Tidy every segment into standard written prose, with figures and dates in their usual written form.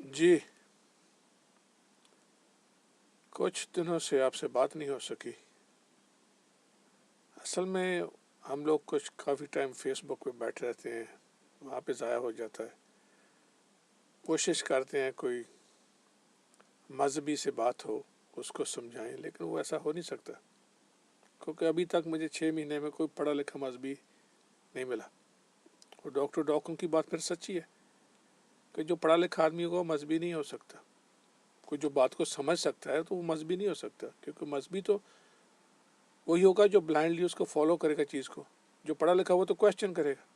جی کچھ دنوں سے آپ سے بات نہیں ہو سکی۔ اصل میں ہم لوگ کچھ کافی ٹائم فیس بک پہ بیٹھے رہتے ہیں، وہاں پہ ضائع ہو جاتا ہے۔ کوشش کرتے ہیں کوئی مذہبی سے بات ہو، اس کو سمجھائیں، لیکن وہ ایسا ہو نہیں سکتا، کیونکہ ابھی تک مجھے 6 مہینے میں کوئی پڑھا لکھا مذہبی نہیں ملا۔ اور ڈاکٹروں کی بات پھر سچی ہے کہ جو پڑھا لکھا آدمی ہوگا وہ مذہبی نہیں ہو سکتا۔ کوئی جو بات کو سمجھ سکتا ہے تو وہ مذہبی نہیں ہو سکتا، کیونکہ مذہبی تو وہی ہوگا جو بلائنڈلی اس کو فالو کرے گا چیز کو۔ جو پڑھا لکھا وہ تو کویسچن کرے گا۔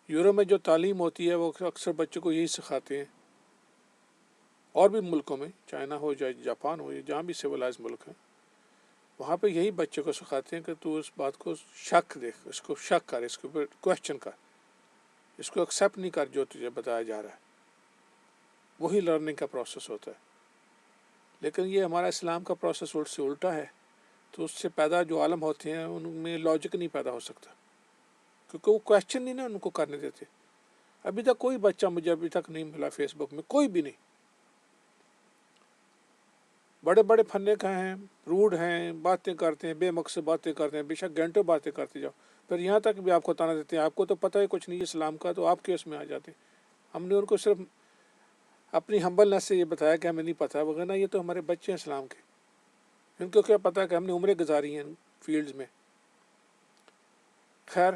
یورپ میں جو تعلیم ہوتی ہے وہ اکثر بچوں کو یہی سکھاتے ہیں، اور بھی ملکوں میں، چائنا ہو یا جاپان ہو یا جہاں بھی سویلائز ملک ہیں، وہاں پہ یہی بچوں کو سکھاتے ہیں کہ تو اس بات کو شک دیکھ، اس کو شک کر، اس کے اوپر کویسچن کر، اس کو ایکسیپٹ نہیں کر جو تجھے بتایا جا رہا ہے۔ وہی لرننگ کا پروسیس ہوتا ہے۔ لیکن یہ ہمارا اسلام کا پروسیس سے الٹا ہے، تو اس سے پیدا جو عالم ہوتے ہیں ان میں لاجک نہیں پیدا ہو سکتا، کیونکہ وہ کویسچن نہیں نا ان کو کرنے دیتے۔ ابھی تک کوئی بچہ مجھے ابھی تک نہیں ملا فیس بک میں، کوئی بھی نہیں۔ بڑے بڑے پھنے کا ہیں، روڈ ہیں، باتیں کرتے ہیں، بے مقصد باتیں کرتے ہیں، بے شک گھنٹوں باتیں کرتے جاؤ، پھر یہاں تک بھی آپ کو تانا دیتے ہیں آپ کو تو پتہ ہی کچھ نہیں اسلام کا، تو آپ کیوں اس میں آ جاتے ہیں۔ ہم نے ان کو صرف اپنی ہمبلنس سے یہ بتایا کہ ہمیں نہیں پتہ، وغیرہ یہ تو ہمارے بچے ہیں اسلام کے، ان کو کیا پتہ کہ ہم نے عمریں گزاری ہیں فیلڈز میں۔ خیر،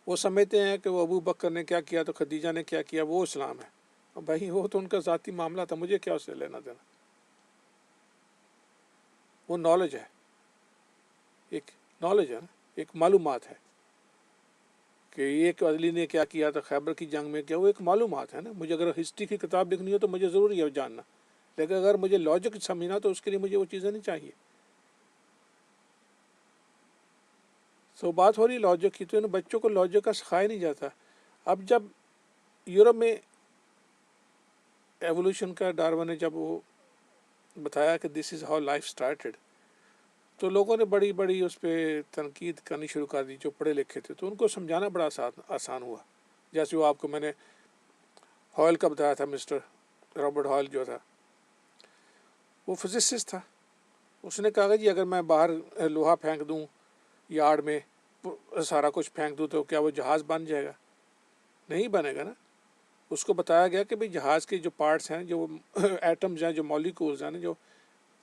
وہ سمجھتے ہیں کہ وہ ابو بکر نے کیا کیا تو خدیجہ نے کیا کیا وہ اسلام ہے۔ اور بھائی وہ تو ان کا ذاتی معاملہ تھا، مجھے کیا اس سے لینا دینا۔ وہ نالج ہے، ایک نالج ہے نا، ایک معلومات ہے کہ یہ علی نے کیا کیا تھا خیبر کی جنگ میں کیا، وہ ایک معلومات ہے نا۔ مجھے اگر ہسٹری کی کتاب لکھنی ہو تو مجھے ضروری ہے جاننا، لیکن اگر مجھے لاجک سمجھنا تو اس کے لیے مجھے وہ چیزیں نہیں چاہیے۔ سو بات ہو رہی لاجک کی، تو ان بچوں کو لاجک کا سکھایا نہیں جاتا۔ اب جب یورپ میں ایوولوشن کا ڈارون نے جب وہ بتایا کہ دس از ہاؤ لائف سٹارٹڈ، تو لوگوں نے بڑی بڑی اس پہ تنقید کرنی شروع کر دی جو پڑھے لکھے تھے، تو ان کو سمجھانا بڑا آسان ہوا۔ جیسے وہ آپ کو میں نے ہال کا بتایا تھا، مسٹر رابرٹ ہال جو تھا وہ فزسسٹ تھا۔ اس نے کہا جی اگر میں باہر لوہا پھینک دوں یارڈ میں، سارا کچھ پھینک دوں تو کیا وہ جہاز بن جائے گا؟ نہیں بنے گا نا۔ اس کو بتایا گیا کہ بھئی جہاز کے جو پارٹس ہیں، جو ایٹمز ہیں، جو مولیکولز ہیں، جو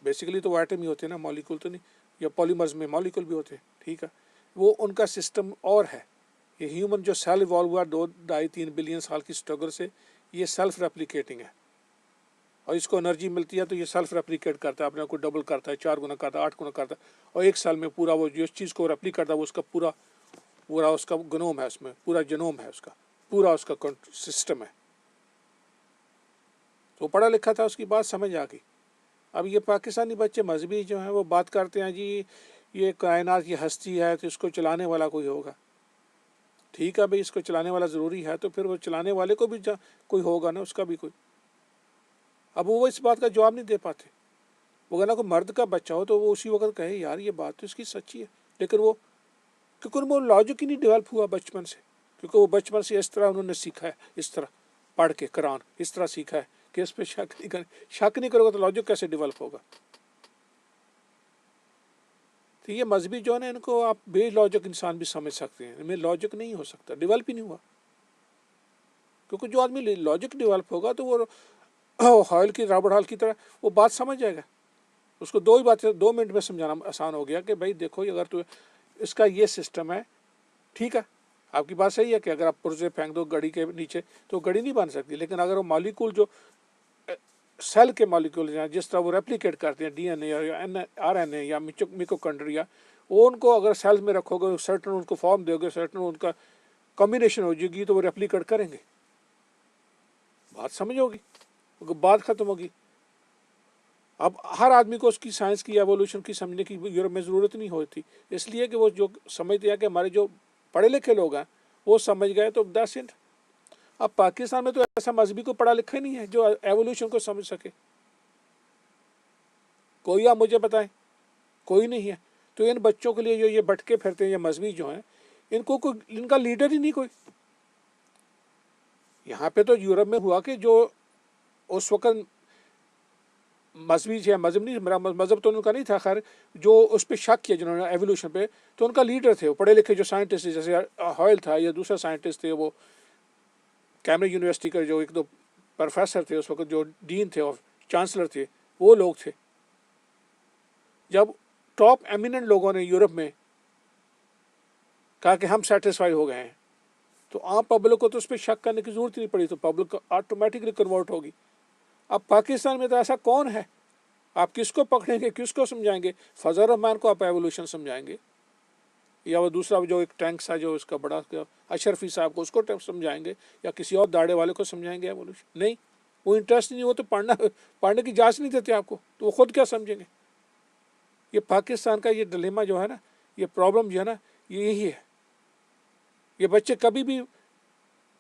بیسیکلی تو وہ ایٹم ہی ہوتے ہیں نا، مولیکول تو نہیں، یا پالیمرز میں مولیکول بھی ہوتے ہیں، ٹھیک ہے، وہ ان کا سسٹم اور ہے۔ یہ ہیومن جو سیل ایوالو ہوا 2-2.5-3 بلین سال کی سٹرگل سے، یہ سیلف ریپلیکیٹنگ ہے، اور اس کو انرجی ملتی ہے تو یہ سیلف ریپلیکیٹ کرتا ہے، اپنے کو ڈبل کرتا ہے، 4 گنا کرتا ہے، 8 گنا کرتا ہے، اور 1 سال میں پورا وہ جس چیز کو ریپلیک کرتا ہے وہ اس کا پورا اس کا گنوم ہے، اس میں پورا جنوم ہے، اس کا پورا اس کا سسٹم ہے۔ تو پڑھا لکھا تھا، اس کی بات سمجھ آ گئی۔ اب یہ پاکستانی بچے مذہبی جو ہیں وہ بات کرتے ہیں جی یہ کائنات کی ہستی ہے تو اس کو چلانے والا کوئی ہوگا۔ ٹھیک ہے بھئی، اس کو چلانے والا ضروری ہے تو پھر وہ چلانے والے کو بھی کوئی ہوگا نا، اس کا بھی کوئی۔ اب وہ اس بات کا جواب نہیں دے پاتے۔ وہ اگر کوئی مرد کا بچہ ہو تو وہ اسی وقت کہے یار یہ بات تو اس کی سچی ہے، لیکن وہ کیونکہ وہ لاجک ہی نہیں ڈیولپ ہوا بچپن سے، کیونکہ وہ بچپن سے اس طرح انہوں نے سیکھا ہے، اس طرح پڑھ کے قرآن اس طرح سیکھا ہے کہ اس پہ شک نہیں کرو گا تو لاجک کیسے ڈیولپ ہوگا؟ تو یہ مذہبی جو ہے نا، ان کو آپ بے لاجک انسان بھی سمجھ سکتے ہیں، ان میں لاجک نہیں ہو سکتا، ڈیولپ ہی نہیں ہوا۔ کیونکہ جو آدمی لاجک ڈیولپ ہوگا تو وہ ہال کی رابرٹ ہال کی طرح وہ بات سمجھ جائے گا۔ اس کو 2 ہی باتیں 2 منٹ میں سمجھانا آسان ہو گیا کہ بھائی دیکھو اگر تو اس کا یہ سسٹم ہے، ٹھیک ہے، آپ کی بات صحیح ہے کہ اگر آپ پرزے پھینک دو گڑی کے نیچے تو گڑی نہیں بن سکتی، لیکن اگر وہ مالیکول جو سیل کے مالیکول ہیں جس طرح وہ ریپلیکیٹ کرتے ہیں، ڈی این اے یا آر این اے یا میکوکانڈریا، وہ ان کو اگر سیلز میں رکھو گے، سرٹن ان کو فارم دو گے، سرٹن ان کا کمبینیشن ہو جائے گی تو وہ ریپلیکیٹ کریں گے۔ بات سمجھ ہوگی، بات ختم ہوگی۔ اب ہر آدمی کو اس کی سائنس کی ایوولوشن کی سمجھنے کی یورپ میں ضرورت نہیں ہوتی، اس لیے کہ وہ جو سمجھتے ہیں کہ ہمارے جو پڑھے لکھے لوگ ہیں وہ سمجھ گئے تو دیٹس اٹ۔ اب پاکستان میں تو ایسا مذہبی کو پڑھا لکھا ہی نہیں ہے جو ایوولوشن کو سمجھ سکے، کوئی آپ مجھے بتائیں، کوئی نہیں ہے۔ تو ان بچوں کے لیے جو یہ بھٹکے پھرتے ہیں یہ مذہبی جو ہیں، ان کا لیڈر ہی نہیں کوئی۔ یہاں پہ تو یورپ میں ہوا کہ جو اس وقت مذہبی ہے، مذہب نہیں، میرا مذہب تو ان کا نہیں تھا، خیر جو اس پہ شک کیا جنہوں نے ایولیوشن پہ، تو ان کا لیڈر تھے وہ پڑھے لکھے جو سائنٹسٹ تھے، جیسے ہائل تھا یا دوسرا سائنٹسٹ تھے، وہ کیمبرج یونیورسٹی کا جو ایک دو پروفیسر تھے اس وقت، جو ڈین تھے اور چانسلر تھے، وہ لوگ تھے. جب ٹاپ ایمیننٹ لوگوں نے یورپ میں کہا کہ ہم سیٹسفائی ہو گئے ہیں، تو عام پبلک کو تو اس پہ شک کرنے کی ضرورت نہیں پڑی، تو پبلک آٹومیٹکلی کنورٹ ہوگی. اب پاکستان میں تو ایسا کون ہے؟ آپ کس کو پکڑیں گے، کس کو سمجھائیں گے؟ فضل الرحمان کو آپ ایوولوشن سمجھائیں گے، یا وہ دوسرا جو ایک ٹینک تھا جو اس کا بڑا اشرفی صاحب کو، اس کو سمجھائیں گے، یا کسی اور داڑے والے کو سمجھائیں گے ایوولوشن؟ نہیں، وہ انٹرسٹ نہیں، وہ تو پڑھنے کی اجازت نہیں دیتے آپ کو، تو وہ خود کیا سمجھیں گے؟ یہ پاکستان کا یہ ڈلیما جو ہے نا، یہ پرابلم جو ہے نا، یہ یہی ہے. یہ بچے کبھی بھی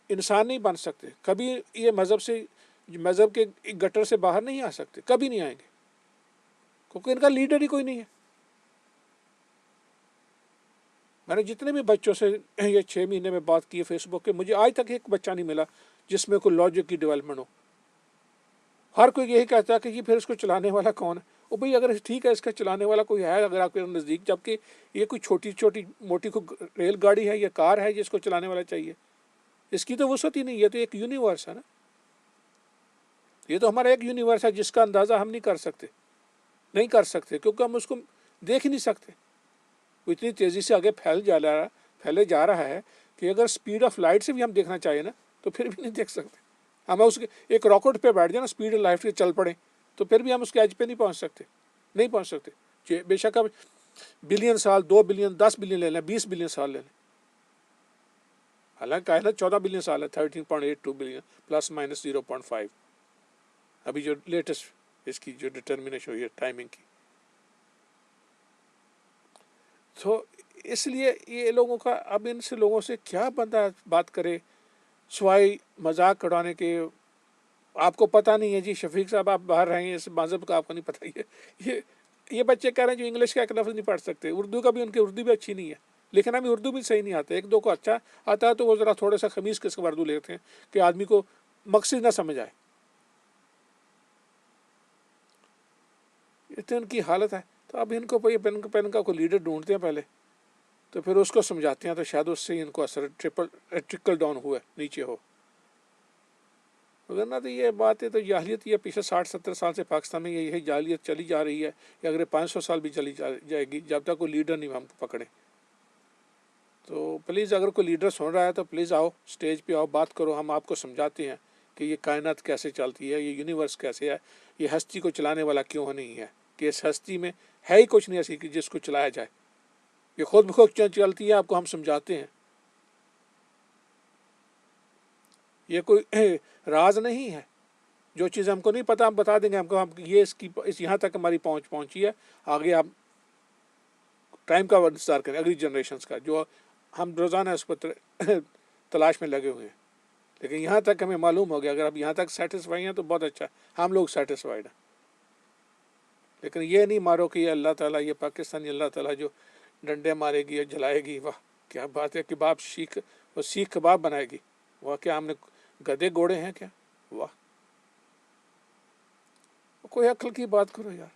انسان نہیں بن سکتے، کبھی یہ مذہب کے گٹر سے باہر نہیں آ سکتے، کبھی نہیں آئیں گے، کیونکہ ان کا لیڈر ہی کوئی نہیں ہے. میں نے جتنے بھی بچوں سے یہ 6 مہینے میں بات کی ہے فیس بک پہ، مجھے آج تک ایک بچہ نہیں ملا جس میں کوئی لاجک کی ڈیولپمنٹ ہو. ہر کوئی یہی کہتا ہے کہ یہ پھر اس کو چلانے والا کون ہے؟ وہ بھائی اگر ٹھیک ہے اس کا چلانے والا کوئی ہے اگر آپ کے نزدیک، جبکہ یہ کوئی چھوٹی چھوٹی موٹی ریل گاڑی ہے یا کار ہے جس کو چلانے والا چاہیے، اس کی تو وسعت ہی نہیں. یہ تو ایک یونیورس ہے نا، یہ تو ہمارا ایک یونیورس ہے جس کا اندازہ ہم نہیں کر سکتے کیونکہ ہم اس کو دیکھ ہی نہیں سکتے. وہ اتنی تیزی سے آگے پھیلے جا رہا ہے کہ اگر سپیڈ آف لائٹ سے بھی ہم دیکھنا چاہیے نا تو پھر بھی نہیں دیکھ سکتے. ہم اس کے ایک راکٹ پہ بیٹھ جائیں نا، سپیڈ آف لائٹ سے چل پڑیں، تو پھر بھی ہم اس کے ایج پہ نہیں پہنچ سکتے. بے شک اب بلین سال، 2 بلین، 10 بلین لے لیں، 20 بلین سال لے لیں، حالانکہ کائنات 14 بلین سال ہے، 13.82 بلین پلس مائنس 0.5. ابھی جو لیٹسٹ اس کی جو ڈٹرمنیشن ہوئی ہے ٹائمنگ کی. تو اس لیے یہ لوگوں کا، اب ان سے لوگوں سے کیا بندہ بات کرے سوائے مذاق اڑانے کے. آپ کو پتہ نہیں ہے جی شفیق صاحب، آپ باہر رہے ہیں، اس مذہب کا آپ کو نہیں پتہ. یہ بچے کہہ رہے ہیں جو انگلش کا ایک لفظ نہیں پڑھ سکتے، اردو کا بھی، ان کی اردو بھی اچھی نہیں ہے، لیکن ہمیں اردو بھی صحیح نہیں آتا. ایک دو کو اچھا آتا ہے تو وہ ذرا تھوڑا سا خمیز قسم کا اردو لیتے ہیں کہ آدمی کو مقصد نہ سمجھ آئے. اتنی ان کی حالت ہے. تو اب ان کو پین کا کوئی لیڈر ڈھونڈتے ہیں پہلے، تو پھر اس کو سمجھاتے ہیں، تو شاید اس سے ان کو اثر ٹرکل ڈاؤن ہوا نیچے ہو. اگر نہ تو یہ بات ہے تو جاہلیت یہ پچھلے 60-70 سال سے پاکستان میں یہی جاہلیت چلی جا رہی ہے، یا اگر 500 سال بھی چلی جائے گی جب تک کوئی لیڈر نہیں ہم کو پکڑے. تو پلیز اگر کوئی لیڈر سن رہا ہے تو پلیز آؤ، اسٹیج پہ آؤ، بات کرو، ہم آپ کو سمجھاتے ہیں کہ یہ کائنات کیسے چلتی ہے، یہ یونیورس کیسے ہے، یہ ہستی کو چلانے والا کیوں نہیں ہے، کہ اس ہستی میں ہے ہی کچھ نہیں ایسی کہ جس کو چلایا جائے، یہ خود بخود چلتی ہے، آپ کو ہم سمجھاتے ہیں. یہ کوئی راز نہیں ہے. جو چیز ہم کو نہیں پتہ ہم بتا دیں گے، ہم یہ اس یہاں تک ہماری پہنچی ہے، آگے آپ ٹائم کا انتظار کریں، اگلی جنریشنز کا، جو ہم روزانہ اس پر تلاش میں لگے ہوئے ہیں. لیکن یہاں تک ہمیں معلوم ہو گیا، اگر آپ یہاں تک سیٹسفائی ہیں تو بہت اچھا، ہم لوگ سیٹسفائیڈ ہیں. لیکن یہ نہیں مارو کہ یہ اللہ تعالیٰ، یہ پاکستانی اللہ تعالیٰ جو ڈنڈے مارے گی یا جلائے گی، واہ کیا بات ہے، کباب وہ سیخ کباب بنائے گی، واہ کیا ہم نے گدے گھوڑے ہیں کیا، واہ. کوئی عقل کی بات کرو یار،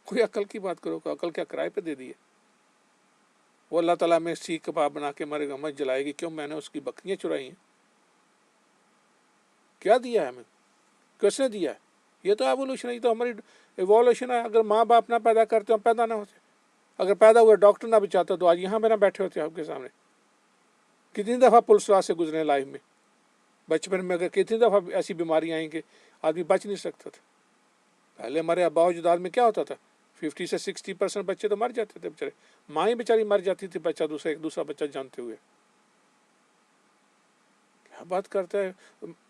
کوئی عقل کی بات کرو، کوئی عقل کیا کرائے پہ دے دی ہے. وہ اللہ تعالیٰ میں سیخ کباب بنا کے مارے گا، ہمیں جلائے گی، کیوں؟ میں نے اس کی بکریاں چرائی ہیں. کیا دیا ہے ہمیں، کس نے دیا ہے؟ یہ تو ایوولوشن ہے، یہ تو ہماری ایوولوشن ہے. اگر ماں باپ نہ پیدا کرتے ہم پیدا نہ ہوتے، اگر پیدا ہوئے ڈاکٹر نہ بچاتا تو آج یہاں پہ نہ بیٹھے ہوتے آپ کے سامنے. کتنی دفعہ پولیس راہ سے گزرے لائف میں، بچپن میں، اگر کتنی دفعہ ایسی بیماریاں آئیں کہ آدمی بچ نہیں سکتا تھا. پہلے ہمارے آباء و اجداد میں کیا ہوتا تھا، 50 سے 60% بچے تو مر جاتے تھے بیچارے، ماں ہی بیچاری مر جاتی تھی بچہ ایک دوسرا بچہ جانتے ہوئے. کیا بات کرتا ہے.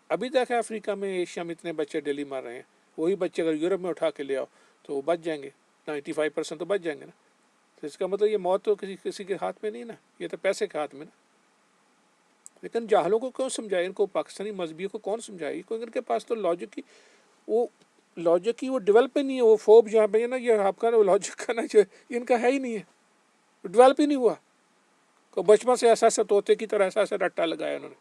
ابھی تک افریقہ میں، ایشیا میں اتنے بچے ڈیلی مر رہے ہیں، وہی بچے اگر یورپ میں اٹھا کے لے آؤ تو وہ بچ جائیں گے، 95% تو بچ جائیں گے نا. تو اس کا مطلب یہ موت تو کسی کے ہاتھ میں نہیں نا، یہ تو پیسے کے ہاتھ میں نا. لیکن جاہلوں کو کون سمجھائے، ان کو پاکستانی مذہبیوں کو کون سمجھائے، کیونکہ ان کے پاس تو لاجک کی وہ ڈیولپ ہی نہیں ہے. وہ فوب جہاں پہ ہے نا، یہ آپ کا لاجک کا نا جو ان کا ہے ہی نہیں ہے، ڈیولپ ہی نہیں ہوا. تو بچپن سے ایسا طوطے کی طرح ایسا رٹا لگایا انہوں نے.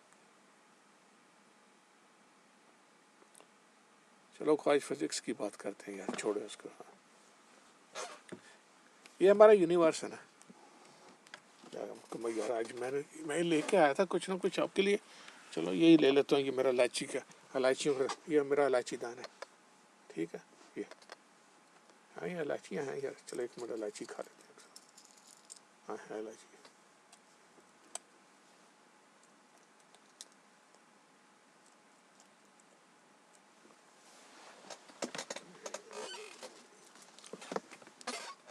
چلو خواہش فزکس کی بات کرتے ہیں یار، چھوڑے اس کو. یہ ہمارا یونیورس ہے نا یار. آج میں لے کے آیا تھا کچھ نہ کچھ آپ کے لیے. چلو یہی لے لیتا ہوں. یہ میرا الائچی یہ میرا الائچی دان ہے. ٹھیک ہے یہ ہاں یہ الائچیاں ہیں یار. چلو ایک منٹ الائچی کھا لیتے ہیں. ہاں ہے الائچی.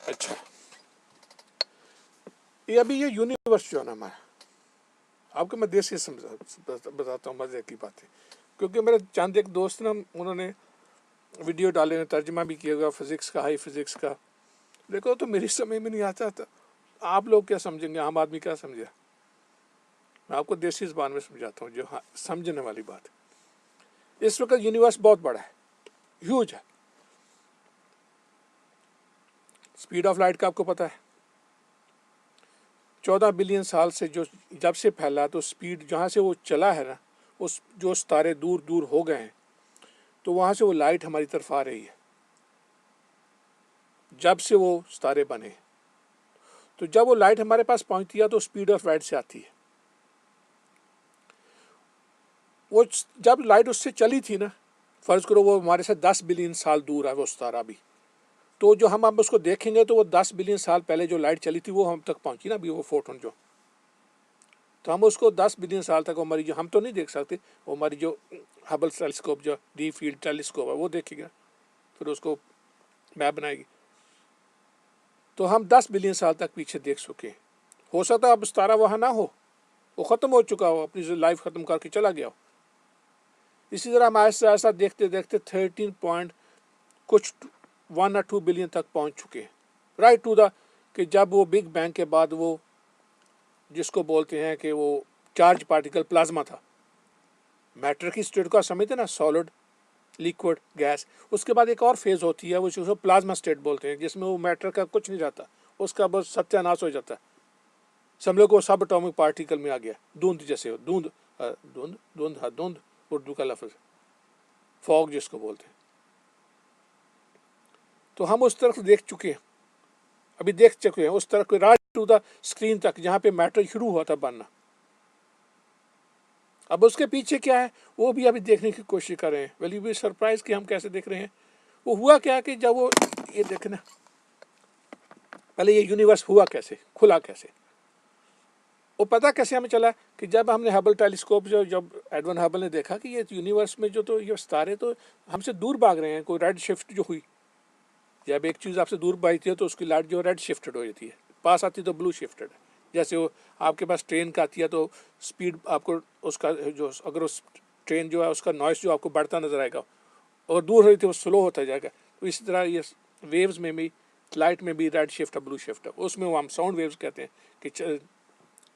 اچھا یہ ابھی یہ یونیورس جو ہے نا ہمارا، آپ کو میں دیسی بتاتا ہوں مزے کی باتیں. کیونکہ میرے چند ایک دوست نا انہوں نے ویڈیو ڈالے، ترجمہ بھی کیا گیا فزکس کا، ہائی فزکس کا. دیکھو تو میری سمجھ میں نہیں آتا تھا. آپ لوگ کیا سمجھیں گے، عام آدمی کیا سمجھے. میں آپ کو دیسی زبان میں سمجھاتا ہوں جو سمجھنے والی بات ہے. اس وقت یونیورس بہت بڑا ہے، ہیوج ہے. اسپیڈ آف لائٹ کا آپ کو پتہ ہے 14 بلین سال سے جب سے پھیلا تو اسپیڈ جہاں سے وہ چلا ہے نا، اس جو ستارے دور دور ہو گئے ہیں تو وہاں سے وہ لائٹ ہماری طرف آ رہی ہے. جب سے وہ ستارے بنے تو جب وہ لائٹ ہمارے پاس پہنچتی ہے تو اسپیڈ آف لائٹ سے آتی ہے. وہ جب لائٹ اس سے چلی تھی نا، فرض کرو وہ ہمارے سے 10 بلین سال دور ہے وہ ستارہ بھی، تو جو ہم اب اس کو دیکھیں گے تو وہ 10 بلین سال پہلے جو لائٹ چلی تھی وہ ہم تک پہنچی نا ابھی وہ فوٹون جو، تو ہم اس کو 10 بلین سال تک ہماری جو ہم تو نہیں دیکھ سکتے، وہ ہماری جو ہبل ٹیلیسکوپ جو ڈی فیلڈ ٹیلیسکوپ ہے وہ دیکھے گا، پھر اس کو میپ بنائے گی. تو ہم 10 بلین سال تک پیچھے دیکھ سکے. ہو سکتا ہے اب ستارہ وہاں نہ ہو، وہ ختم ہو چکا ہو، اپنی لائف ختم کر کے چلا گیا ہو. اسی طرح ہم آہستہ آہستہ دیکھتے دیکھتے 13 پوائنٹ کچھ 1 اور 2 بلین تک پہنچ چکے ہیں. رائٹ ٹو دا کہ جب وہ بگ بینگ کے بعد وہ جس کو بولتے ہیں کہ وہ چارج پارٹیکل پلازما تھا، میٹر کی اسٹیٹ کا سمجھتے ہیں نا، سالڈ لیکوڈ گیس. اس کے بعد ایک اور فیز ہوتی ہے وہ اس کو پلازما اسٹیٹ بولتے ہیں، جس میں وہ میٹر کا کچھ نہیں رہتا، اس کا بس ستیہ ناش ہو جاتا ہے. سمجھو کو سب اٹامک پارٹیکل میں آ گیا، دھند جیسے دھند اردو کا لفظ فوگ جس کو بولتے ہیں. تو ہم اس طرف دیکھ چکے ہیں، ابھی دیکھ چکے ہیں اس طرف راج ٹو دا اسکرین تک جہاں پہ میٹر شروع ہوا تھا بننا. اب اس کے پیچھے کیا ہے وہ بھی ابھی دیکھنے کی کوشش کر رہے ہیں. ویل یو بی سرپرائز کہ ہم کیسے دیکھ رہے ہیں. وہ ہوا کیا کہ جب وہ یہ دیکھنا پہلے یہ یونیورس ہوا کیسے، کھلا کیسے، وہ پتہ کیسے ہمیں چلا کہ جب ہم نے ہبل ٹیلیسکوپ جب ایڈون ہبل نے دیکھا کہ یہ یونیورس میں جو تو یہ ستارے تو ہم سے دور بھاگ رہے ہیں. کوئی ریڈ شفٹ جو ہوئی، جب ایک چیز آپ سے دور بھاگتی ہے تو اس کی لائٹ جو ریڈ شفٹڈ ہو جاتی ہے، پاس آتی تو بلو شفٹڈ. جیسے وہ آپ کے پاس ٹرین کا آتی ہے تو اسپیڈ آپ کو اس کا جو اگر اس ٹرین جو ہے اس کا نوائز جو آپ کو بڑھتا نظر آئے گا اور دور ہو رہی تھی وہ سلو ہوتا جائے گا. تو اسی طرح یہ ویوز میں بھی لائٹ میں بھی ریڈ شفٹ ہے بلو شفٹ ہے. اس میں وہ ہم ساؤنڈ ویوز کہتے ہیں کہ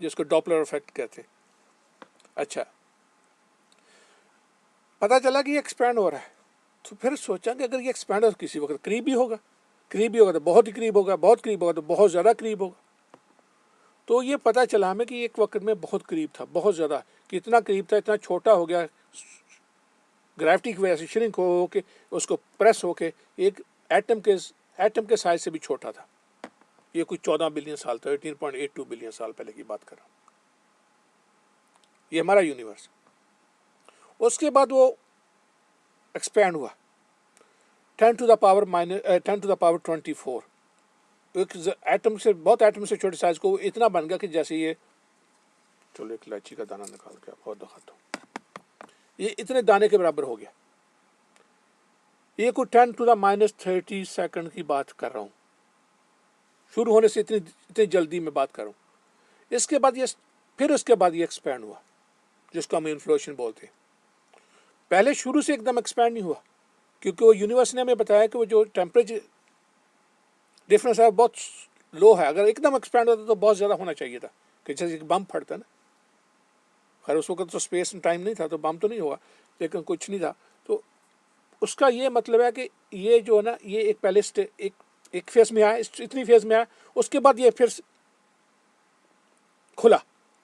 جس کو ڈاپلر افیکٹ کہتے ہیں. اچھا پتہ چلا کہ یہ ایکسپینڈ ہو رہا ہے. تو پھر سوچا کہ اگر یہ ایکسپینڈ ہو کسی وقت قریب بھی ہوگا، قریب بھی ہوگا تو بہت ہی قریب ہوگا، بہت قریب ہوگا تو بہت زیادہ قریب ہوگا. تو یہ پتہ چلا ہمیں کہ ایک وقت میں بہت قریب تھا، بہت زیادہ. کہ اتنا قریب تھا، اتنا چھوٹا ہو گیا گریوٹی کی وجہ سے، شرنک ہو کے اس کو پریس ہو کے ایک ایٹم کے سائز سے بھی چھوٹا تھا. یہ کچھ 14 بلین سال، 13.82 بلین سال پہلے کی بات کر رہا ہوں. یہ ہمارا یونیورس. اس کے بعد وہ ایکسپینڈ ہوا 10 ٹو دا پاور 24. ایک ایٹم سے بہت ایٹم سے چھوٹے سائز کو اتنا بن گیا کہ جیسے یہ چلو ایک الائچی کا دانہ نکال کے بہت دکھاتا ہوں، یہ اتنے دانے کے برابر ہو گیا. یہ کوئی 10 ٹو دا -30 سیکنڈ کی بات کر رہا ہوں، شروع ہونے سے اتنی جلدی میں بات کر رہا ہوں. اس کے بعد یہ ایکسپینڈ ہوا جس کو ہم انفلوشن بولتے ہیں. پہلے شروع سے ایک دم ایکسپینڈ نہیں ہوا کیونکہ وہ یونیورس نے ہمیں بتایا کہ وہ جو ٹیمپریچر ڈفرینس ہے بہت لو ہے. اگر ایک دم ایکسپینڈ ہوتا تو بہت زیادہ ہونا چاہیے تھا کہ جیسے بم پھٹتا نا. خیر اس وقت تو اسپیس ٹائم نہیں تھا تو بم تو نہیں ہوا، لیکن کچھ نہیں تھا. تو اس کا یہ مطلب ہے کہ یہ جو ہے نا یہ ایک پہلے ایک فیز میں آیا، اتنی فیز میں آیا، اس کے بعد یہ پھر کھلا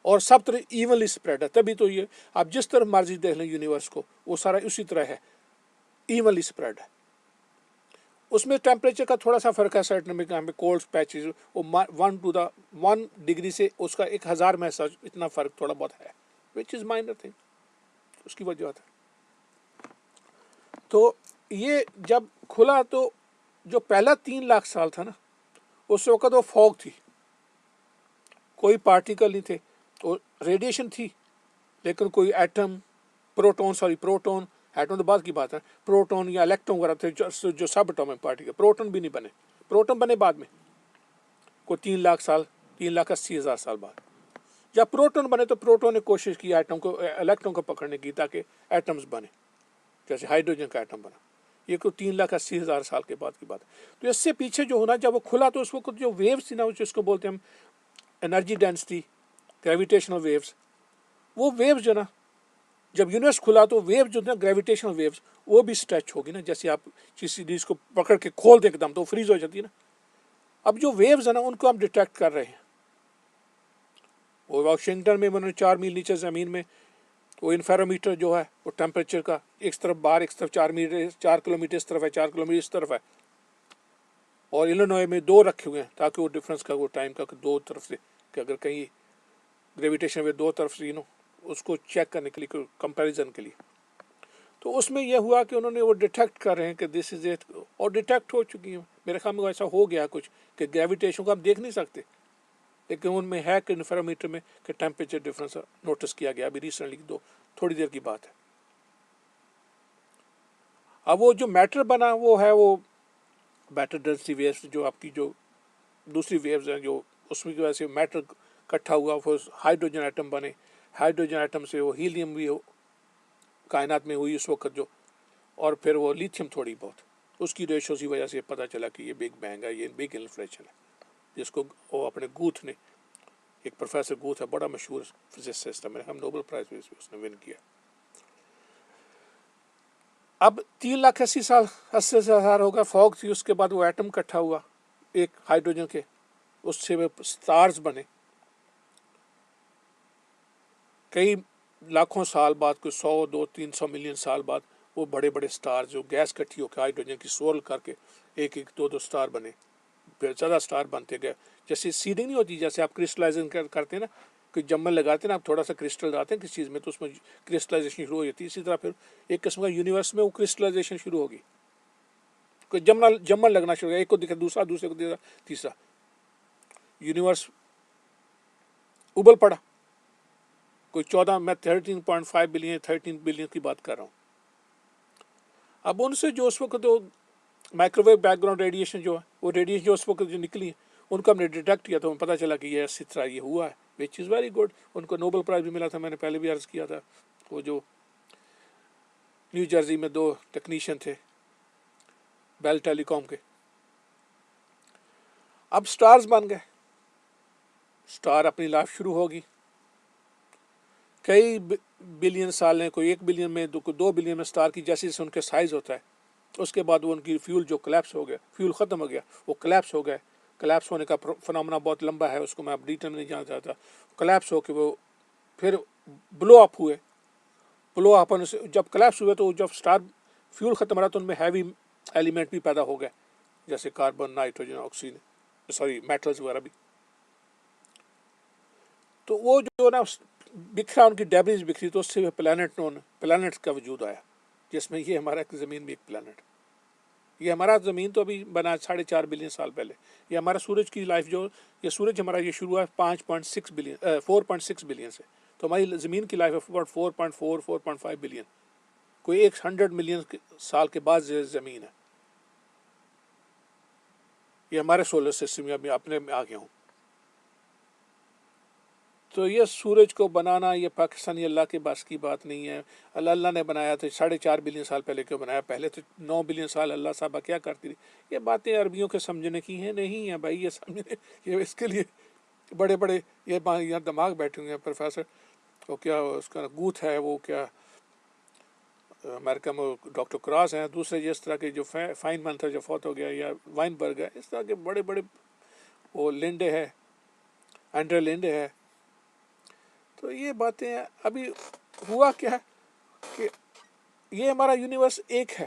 اور سب طرح ایونلی اسپریڈ ہے. تبھی تو یہ آپ جس طرح مرضی دیکھ لیں یونیورس کو وہ سارا اسی طرح ہے. ایونلی اسپریڈ ہے. اس میں ٹیمپریچر کا تھوڑا سا فرق ہے سرٹن میں, ہمیں کولڈ پیچز وہ 1 ڈگری سے اس کا 1000 میں اتنا فرق تھوڑا بہت ہے, وچ از مائنر تھنگ, اس کی وجوہات ہے. تو یہ جب کھلا تو جو پہلا 3 لاکھ سال تھا نا, اس وقت وہ فوگ تھی, کوئی پارٹیکل نہیں تھے, تو ریڈیشن تھی لیکن کوئی ایٹم پروٹون ایٹم تو بعد کی بات ہے, پروٹون یا الیکٹرون وغیرہ تھے جو سب اٹامک پارٹیکل, پروٹون بھی نہیں بنے, پروٹون بنے بعد میں کوئی 3 لاکھ سال, 3,80,000 سال بعد. جب پروٹون بنے تو پروٹون نے کوشش کی ایٹم کو الیکٹرون کو پکڑنے کی تاکہ ایٹمز بنے, جیسے ہائیڈروجن کا ایٹم بنا. یہ کوئی 3,80,000 سال کے بعد کی بات ہے. تو اس سے پیچھے جو ہونا, جب وہ کھلا تو اس وقت جو ویوز تھی نا, جس کو بولتے ہیں ہم انرجی ڈینسٹی, گریویٹیشنل ویوز, وہ ویوز جو نا جب یونیورس کھلا تو ویو جو نا گریویٹیشنل ویوز وہ بھی اسٹریچ ہوگی نا, جیسے آپ کسی چیز کو پکڑ کے کھول دیں ایک دم تو وہ فریز ہو جاتی ہے نا. اب جو ویوز ہیں نا ان کو ہم ڈیٹیکٹ کر رہے ہیں. وہ واشنگٹن میں 4 میل نیچے زمین میں وہ انفیرومیٹر جو ہے وہ ٹیمپریچر کا ایک طرف باہر, ایک طرف 4 کلومیٹر اس طرف ہے, 4 کلومیٹر اس طرف ہے, اور الینوائے میں 2 رکھے ہوئے ہیں تاکہ وہ ڈفرینس کا وہ ٹائم کا 2 طرف سے, کہ اگر کہیں گریویٹیشن ویو 2 طرف سے اس کو چیک کرنے کے لیے, کمپیریزن کے لیے. تو اس میں یہ ہوا کہ انہوں نے وہ ڈیٹیکٹ کر رہے ہیں کہ دس از اٹ, اور ڈیٹیکٹ ہو چکی ہیں. میرے خیال میں ایسا ہو گیا کچھ کہ گریویٹیشن کو آپ دیکھ نہیں سکتے, لیکن ان میں ہے کہ انفرامیٹر میں کہ ٹیمپریچر ڈفرینس نوٹس کیا گیا ابھی ریسنٹلی, تھوڑی دیر کی بات ہے. اب وہ جو میٹر بنا وہ ہے وہ میٹر ڈینسٹی ویوز, جو آپ کی جو دوسری ویوز ہیں جو اس میں کی وجہ سے میٹر اکٹھا ہوا, وہ ہائیڈروجن ایٹم بنے, ہائیڈروجن ایٹم سے وہ ہیلیم بھی کائنات میں ہوئی اس وقت جو, اور پھر وہ لیتھیم تھوڑی بہت, اس کی ریشوز کی وجہ سے پتہ چلا کہ یہ بگ بینگ ہے, یہ بگ انفلیشن ہے, جس کو وہ اپنے گوتھ نے, ایک پروفیسر گوتھ ہے بڑا مشہور فزسسٹ ہے, ہم نوبل پرائز بھی اس نے ون کیا. اب 3,80,000 سال ہوگا, فوگ تھی, اس کے بعد وہ ایٹم اکٹھا ہوا ایک ہائیڈروجن کے, اس سے وہ سٹارز بنے. کئی لاکھوں سال بعد, کوئی 100-200-300 ملین سال بعد, وہ بڑے بڑے سٹار جو گیس کٹھی ہو کے ہائیڈروجن کی سورل کر کے 1-2 سٹار بنے, پھر زیادہ سٹار بنتے گئے. جیسے سیڈنگ نہیں ہوتی, جیسے آپ کرسٹلائزن کرتے ہیں نا, کہ جمن لگاتے ہیں نا, آپ تھوڑا سا کرسٹل ڈالتے ہیں کسی چیز میں تو اس میں کرسٹلائزیشن شروع ہو جاتی ہے. اسی طرح پھر ایک قسم کا یونیورس میں وہ کرسٹلائزیشن شروع ہوگی, کوئی جمن لگنا شروع ہو, ایک کو دکھا دوسرا, دوسرے کو دکھا تیسرا, یونیورس ابل پڑا. کوئی 14, میں 13.5 بلین 13 بلین کی بات کر رہا ہوں. اب ان سے جو اس وقت جو microwave background radiation جو ہے, وہ ریڈیشن جو اس وقت جو نکلی ہیں, ان کو ہم نے ڈیٹیکٹ کیا تو ہمیں پتہ چلا کہ یہ اسی طرح یہ ہوا ہے, وچ از ویری گڈ. ان کو نوبل پرائز بھی ملا تھا, میں نے پہلے بھی عرض کیا تھا. وہ جو نیو جرسی میں 2 ٹیکنیشین تھے بیل ٹیلی کام کے. اب سٹارز بن گئے, سٹار اپنی لائف شروع ہوگی. کئی بلین سال ہیں, کوئی 1 بلین میں, 2 بلین میں سٹار کی جیسے جیسے ان کے سائز ہوتا ہے, اس کے بعد وہ ان کی فیول جو کلیپس ہو گیا, فیول ختم ہو گیا, وہ کلیپس ہو گئے. کلیپس ہونے کا فنامنا بہت لمبا ہے, اس کو میں اب ڈیٹیل میں نہیں جانا چاہتا. کلیپس ہو کے وہ پھر بلو اپ ہوئے. بلو اپ ہونے سے جب کلیپس ہوئے تو جب سٹار فیول ختم رہا تو ان میں ہیوی ایلیمنٹ بھی پیدا ہو گئے, جیسے کاربن, نائٹروجن, آکسیجن, میٹلز وغیرہ بھی. تو وہ جو نا بکھرا, ان کی ڈیبریز بکھری, تو اس سے پلانٹ کا وجود آیا, جس میں یہ ہمارا زمین بھی ایک پلانٹ. یہ ہمارا زمین تو ابھی بنا 4.5 بلین سال پہلے. یہ ہمارا سورج کی لائف جو, یہ سورج ہمارا یہ شروع ہوا ہے 4.6 بلین سے, تو ہماری زمین کی لائف ہے 4.5 بلین, کوئی 100 ملین سال کے بعد زمین ہے. یہ ہمارے سولر سسٹم میں اپنے میں آ گیا ہوں. تو یہ سورج کو بنانا یہ پاکستانی اللہ کے بس کی بات نہیں ہے. اللہ نے بنایا تو 4.5 بلین سال پہلے کیوں بنایا, پہلے تو 9 بلین سال اللہ صاحبہ کیا کرتی تھی. یہ باتیں عربیوں کے سمجھنے کی ہیں نہیں ہیں بھائی, یہ سمجھنے, یہ اس کے لیے بڑے بڑے یہ یہاں دماغ بیٹھے ہوئے ہیں. پروفیسر وہ کیا اس کا گوتھ ہے, وہ کیا امریکہ میں ڈاکٹر کراس ہیں, دوسرے جس طرح کے جو فائن منتھر جو فوت ہو گیا, یا وائن برگ ہے, اس طرح کے بڑے بڑے, وہ لنڈے ہے, اینڈر لنڈے ہے. تو یہ باتیں ابھی ہوا کیا ہے کہ یہ ہمارا یونیورس ایک ہے,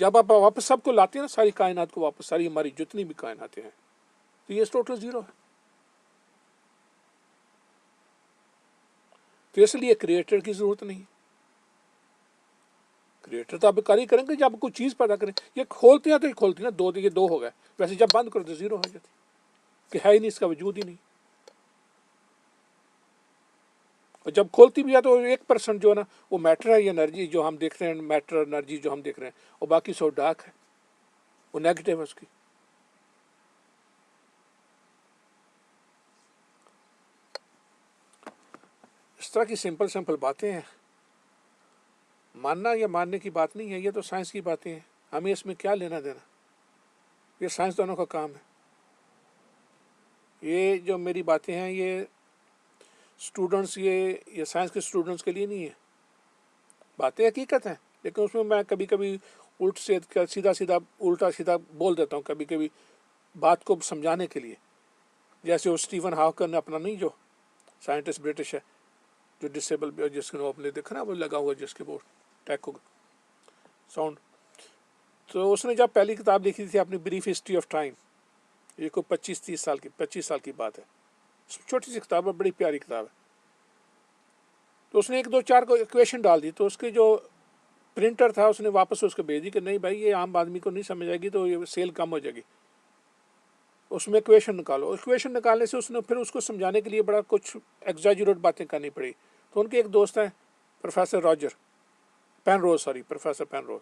جب آپ واپس سب کو لاتے ہیں نا، ساری کائنات کو واپس، ساری ہماری جتنی بھی کائناتیں ہیں، تو یہ ٹوٹل زیرو ہے. تو اس لیے کریٹر کی ضرورت نہیں. کریٹر تو آپ کاری کریں گے جب کوئی چیز پیدا کریں. یہ کھولتے ہیں تو یہ کھولتی ہیں نا، دو یہ دو ہو گئے، ویسے جب بند کرو تو زیرو ہو جاتی کہ ہے ہی نہیں، اس کا وجود ہی نہیں. اور جب کھولتی بھی ہے تو 1% جو ہے نا وہ میٹر ہے، یہ انرجی جو ہم دیکھ رہے ہیں، میٹر انرجی جو ہم دیکھ رہے ہیں، اور باقی سو ڈارک ہے، وہ نیگیٹو ہے اس کی. اس طرح کی سمپل سمپل باتیں ہیں. ماننا یا ماننے کی بات نہیں ہے، یہ تو سائنس کی باتیں ہیں. ہمیں اس میں کیا لینا دینا، یہ سائنسدانوں کا کام ہے. یہ جو میری باتیں ہیں یہ اسٹوڈنٹس، یہ سائنس کے اسٹوڈنٹس کے لیے نہیں ہے. باتیں حقیقت ہیں، لیکن اس میں کبھی کبھی الٹ سے سیدھا سیدھا الٹا سیدھا بول دیتا ہوں کبھی کبھی بات کو سمجھانے کے لیے. جیسے وہ اسٹیون ہاکر نے اپنا، نہیں جو سائنٹسٹ برٹش ہے جو ڈسیبل، جس کو آپ نے دیکھا نا وہ لگا ہوا جس کے وہ ٹیکو ساؤنڈ، تو اس نے جب پہلی کتاب لکھی تھی اپنی بریف ہسٹری آف ٹائم، یہ کوئی 25 سال کی بات ہے، چھوٹی سی کتاب ہے، بڑی پیاری کتاب ہے. تو اس نے 1 2 4 کو ایکویشن ڈال دی، تو اس کے جو پرنٹر تھا اس نے واپس اس کو بھیج دی کہ نہیں بھائی یہ عام آدمی کو نہیں سمجھ آئے گی، تو یہ سیل کم ہو جائے گی، اس میں ایکویشن نکالو. ایکویشن نکالنے سے اس نے پھر اس کو سمجھانے کے لیے بڑا کچھ ایگزیجریٹ باتیں کرنی پڑی. تو ان کے ایک دوست ہیں پروفیسر راجر پین روز، پروفیسر پین روز،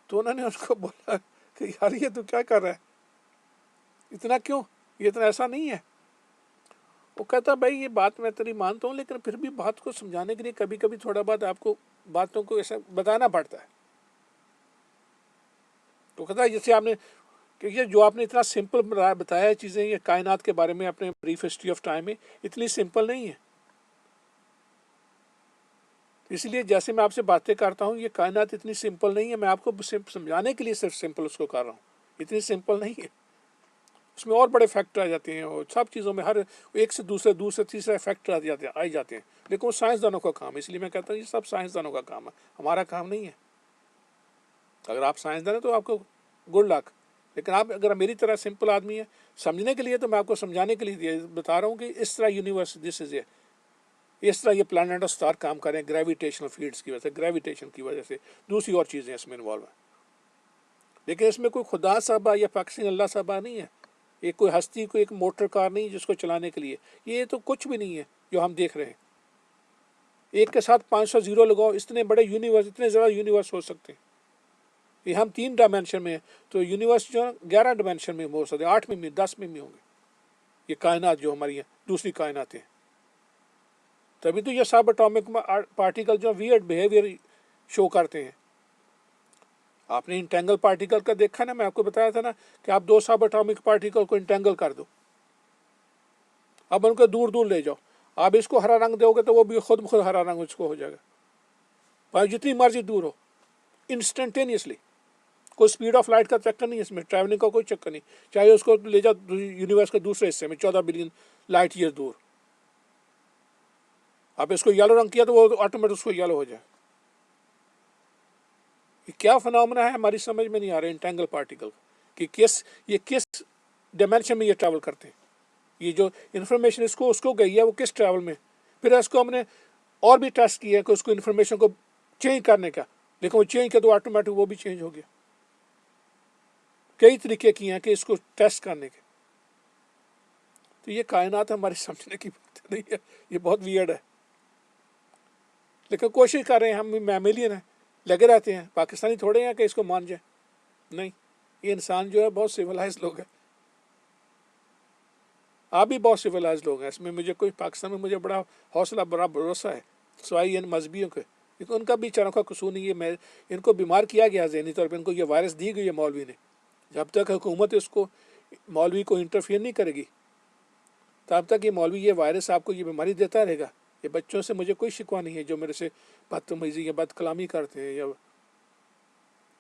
تو انہوں نے اس کو بولا کہ یار یہ تو کیا کر رہا ہے، اتنا کیوں، یہ اتنا ایسا نہیں ہے. وہ کہتا بھائی یہ بات میں تیری مانتا ہوں، لیکن پھر بھی بات کو سمجھانے کے لیے کبھی کبھی تھوڑا بہت آپ کو باتوں کو ایسا بتانا پڑتا ہے. تو کہتا ہے جیسے آپ نے کہ یہ جو آپ نے اتنا سمپل بتایا ہے چیزیں، یہ کائنات کے بارے میں اپنے بریف ہسٹری آف ٹائم میں، اتنی سمپل نہیں ہے. اس لیے جیسے میں آپ سے باتیں کرتا ہوں، یہ کائنات اتنی سمپل نہیں ہے، میں آپ کو سمجھانے کے لیے صرف سمپل اس کو کر رہا ہوں، اتنی سمپل نہیں ہے. اس میں اور بڑے فیکٹر آ جاتے ہیں، اور سب چیزوں میں ہر ایک سے دوسرے تیسرے فیکٹر آ جاتے ہیں، لیکن وہ سائنسدانوں کا کام ہے. اس لیے میں کہتا ہوں یہ سب سائنسدانوں کا کام ہے، ہمارا کام نہیں ہے. اگر آپ سائنسدان ہیں تو آپ کو گڈ لک، لیکن آپ اگر میری طرح سمپل آدمی ہے سمجھنے کے لیے، تو میں آپ کو سمجھانے کے لیے بتا رہا ہوں کہ اس طرح یونیورس دس از اس طرح یہ پلانٹ اور اسٹار کام کریں گریویٹیشنل فیلڈس کی وجہ سے، گریویٹیشن کی وجہ سے، دوسری اور چیزیں اس میں انوالو ہیں. لیکن اس میں کوئی خدا صاحبہ یا پاکستانی اللہ صاحبہ نہیں ہے، ایک کوئی ہستی، کوئی ایک موٹر کار نہیں جس کو چلانے کے لیے، یہ تو کچھ بھی نہیں ہے جو ہم دیکھ رہے ہیں. ایک کے ساتھ 500 زیرو لگاؤ، اتنے بڑے یونیورس، اتنے زیادہ یونیورس ہو سکتے ہیں. یہ ہم 3 ڈائمینشن میں ہیں، تو یونیورس جو 11 ڈائمینشن میں ہو سکتے ہیں، 8 میں بھی، 10 میں بھی ہوں گے. یہ کائنات جو ہماری ہیں، دوسری کائناتیں ہیں. تبھی تو یہ سب اٹامک پارٹیکل جو ویئرڈ بیہیویئر شو کرتے ہیں. آپ نے انٹینگل پارٹیکل کا دیکھا نا، میں آپ کو بتایا تھا نا کہ آپ 2 سب اٹامک پارٹیکل کو انٹینگل کر دو، اب ان کو دور دور لے جاؤ، آپ اس کو ہرا رنگ دو گے تو وہ بھی خود بخود ہرا رنگ اس کو ہو جائے گا، بھائی جتنی مرضی دور ہو، انسٹنٹینیسلی. کوئی اسپیڈ آف لائٹ کا چکر نہیں، اس میں ٹریولنگ کا کوئی چکر نہیں، چاہے اس کو لے جاؤ یونیورس کے دوسرے حصے میں 14 بلین لائٹ ایئر دور، آپ اس کو یلو رنگ کیا تو وہ آٹومیٹک اس کو یلو ہو جائے. یہ کیا فنامنا ہے ہماری سمجھ میں نہیں آ رہا انٹینگل پارٹیکل کہ یہ کس ڈائمینشن میں یہ ٹریول کرتے ہیں. یہ جو انفارمیشن اس کو گئی ہے وہ کس ٹریول میں، پھر اس کو ہم نے اور بھی ٹیسٹ کیا ہے کہ اس کو انفارمیشن کو چینج کرنے کا، لیکن وہ چینج کیا تو آٹومیٹک وہ بھی چینج ہو گیا. کئی طریقے کیے ہیں کہ اس کو ٹیسٹ کرنے کے. تو یہ کائنات ہماری سمجھنے کی بات نہیں ہے، یہ بہت ویئرڈ ہے. لیکن کوشش کر رہے ہیں، ہم میملین ہیں، لگے رہتے ہیں، پاکستانی تھوڑے ہیں کہ اس کو مان جائیں. نہیں، یہ انسان جو ہے بہت سویلائز لوگ ہیں، آپ بھی بہت سویلائز لوگ ہیں. اس میں مجھے کوئی پاکستان میں مجھے بڑا حوصلہ، بڑا بھروسہ ہے، سوائے ان مذہبیوں کے، کیونکہ ان کا بھی بیچاروں کا قصور نہیں ہے. ان کو بیمار کیا گیا ذہنی طور پہ، ان کو یہ وائرس دی گئی ہے مولوی نے. جب تک حکومت اس کو، مولوی کو انٹرفیئر نہیں کرے گی، تب تک یہ مولوی یہ وائرس آپ کو یہ بیماری دیتا رہے گا. یہ بچوں سے مجھے کوئی شکوہ نہیں ہے جو میرے سے بدتمیزی یا بد کلامی کرتے ہیں، یا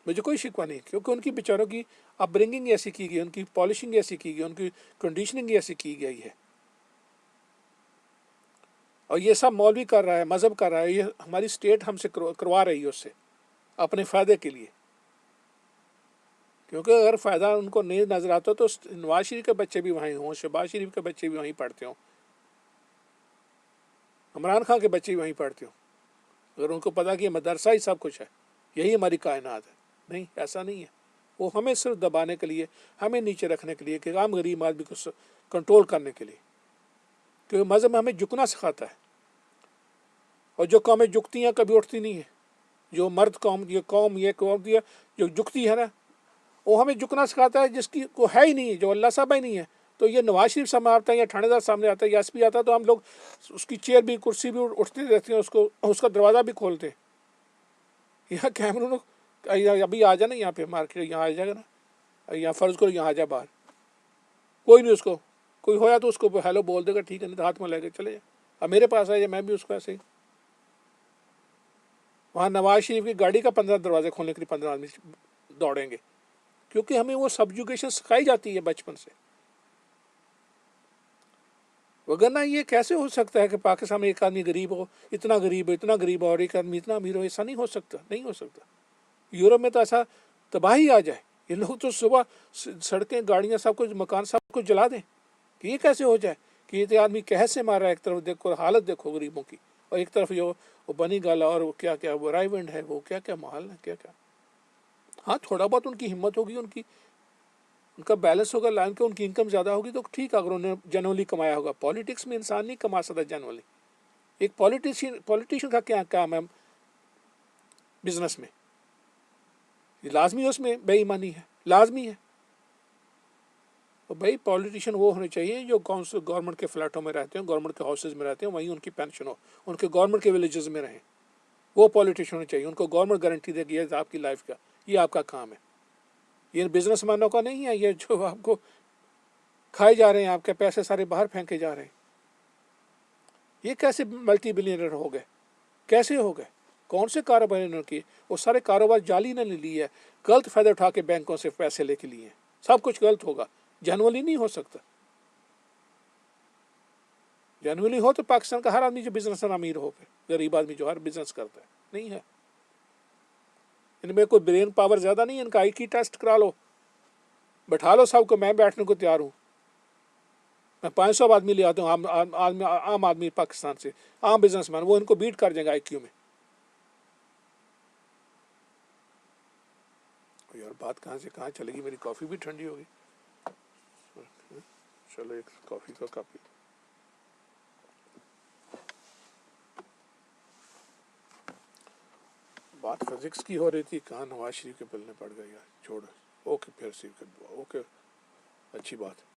مجھے کوئی شکوہ نہیں، کیونکہ ان کی بیچاروں کی اپ برنگنگ ایسی کی گئی، ان کی پالشنگ ایسی کی گئی، ان کی کنڈیشننگ ایسی کی گئی ہے. اور یہ سب مولوی کر رہا ہے، مذہب کر رہا ہے، یہ ہماری اسٹیٹ ہم سے کروا رہی ہے اس سے اپنے فائدے کے لیے. کیونکہ اگر فائدہ ان کو نہیں نظر آتا تو نواز شریف کے بچے بھی وہیں ہوں، شہباز شریف کے بچے بھی وہیں پڑھتے ہوں، عمران خان کے بچے بھی وہیں پڑھتے ہوں، اگر ان کو پتا کہ یہ مدرسہ ہی سب کچھ ہے، یہی ہماری کائنات ہے. نہیں، ایسا نہیں ہے. وہ ہمیں صرف دبانے کے لیے، ہمیں نیچے رکھنے کے لیے، کہ عام غریب آدمی کو کنٹرول کرنے کے لیے. کیونکہ مذہب ہمیں جھکنا سکھاتا ہے، اور جو قومیں جھکتی ہیں کبھی اٹھتی نہیں ہیں. جو مرد قوم، یہ قوم جو جھکتی ہے نا، وہ ہمیں جھکنا سکھاتا ہے جس کی کو ہے ہی نہیں، جو اللہ صاحب ہی نہیں ہے. تو یہ نواز شریف سامنے آتا ہے یا تھانے دار سامنے آتا ہے یا ایس پی آتا ہے تو ہم لوگ اس کی چیئر بھی، کرسی بھی اٹھتی رہتی ہیں، اس کا دروازہ بھی کھولتے ہیں. یہاں کیمرون ابھی آ جانا یہاں پہ مارکیٹ، یہاں آ جائے گا نا، یہاں فرض کرو یہاں آ جا باہر، کوئی نہیں، اس کو کوئی ہویا تو اس کو ہیلو بول دے گا، ٹھیک ہے، نہیں تو ہاتھ میں لے کے چلے جائے. اب میرے پاس آئے، میں بھی اس کو ایسے ہی. وہاں نواز شریف کی گاڑی کا 15 دروازے کھولنے کے لیے 15 آدمی دوڑیں گے، کیونکہ ہمیں وہ سبجوگیشن سکھائی جاتی ہے بچپن سے. وگرنہ یہ کیسے ہو سکتا ہے کہ پاکستان میں ایک آدمی غریب ہو، اتنا غریب ہو، اور ایک آدمی اتنا امیر ہو؟ ایسا نہیں ہو سکتا، نہیں ہو سکتا. یورپ میں تو ایسا تباہی آ جائے، یہ لوگ تو صبح سڑکیں، گاڑیاں، سب کچھ، مکان سب کچھ جلا دیں، کہ یہ کیسے ہو جائے کہ یہ آدمی قحط سے مار رہا ہے. ایک طرف دیکھو حالت، دیکھو غریبوں کی، اور ایک طرف وہ بنی گالا اور کیا کیا وہ رائیونڈ ہے، وہ کیا کیا محال ہے، کیا کیا. ہاں، تھوڑا بہت ان کی ہمت ہوگی، ان کا بیلنس ہوگا لائن کے، ان کی انکم زیادہ ہوگی تو ٹھیک ہے، اگر انہوں نے جنرلی کمایا ہوگا. پالیٹکس میں انسان نہیں کما سکتا جنرلی. ایک پولیٹیشین کا کیا کام ہے بزنس میں؟ لازمی اس میں بے ایمانی ہے، لازمی ہے. تو بھائی پولیٹیشین وہ ہونے چاہیے جو گورنمنٹ کے فلیٹوں میں رہتے ہیں، گورنمنٹ کے ہاؤسز میں رہتے ہیں، وہیں ان کی پینشن ہو، ان کے گورنمنٹ کے ولیجز میں رہیں. وہ پولیٹیشین ہونے چاہیے، ان کو گورنمنٹ گارنٹی دے گی آپ کی لائف کا، یہ آپ کا کام ہے. یہ بزنس مینوں کا نہیں ہے، یہ جو آپ کو کھائے جا رہے ہیں، آپ کے پیسے سارے باہر پھینکے جا رہے ہیں. یہ کیسے ملٹی بلینئر ہو گئے؟ کیسے ہو گئے؟ کون سے کاروبار انہوں نے کیے؟ وہ سارے کاروبار جعلی نے لی ہے، غلط فائدہ اٹھا کے بینکوں سے پیسے لے کے لیے ہیں. سب کچھ غلط ہوگا، جنرلی نہیں ہو سکتا. جنرلی ہو تو پاکستان کا ہر آدمی جو بزنس امیر ہو، پھر غریب آدمی جو ہر بزنس کرتا ہے نہیں ہے. ان میں کوئی برین پاور زیادہ نہیں ہے، ان کا آئی کی ٹیسٹ کرا لو، بٹھا لو سب کو، میں بیٹھنے کو تیار ہوں. میں 500 آدمی لے آتا ہوں، عام آدمی پاکستان سے، عام بزنس مین، وہ ان کو بیٹ کر جائیں گے آئی کیو میں. یار بات کہاں سے کہاں چلے گی، میری کافی بھی ٹھنڈی ہوگی. چلو ایک کافی تو کافی. بات فزکس کی ہو رہی تھی، کہاں نواز شریف کے بلنے پڑ گئی. یار چھوڑ. اوکے، پھر اوکے، اچھی بات.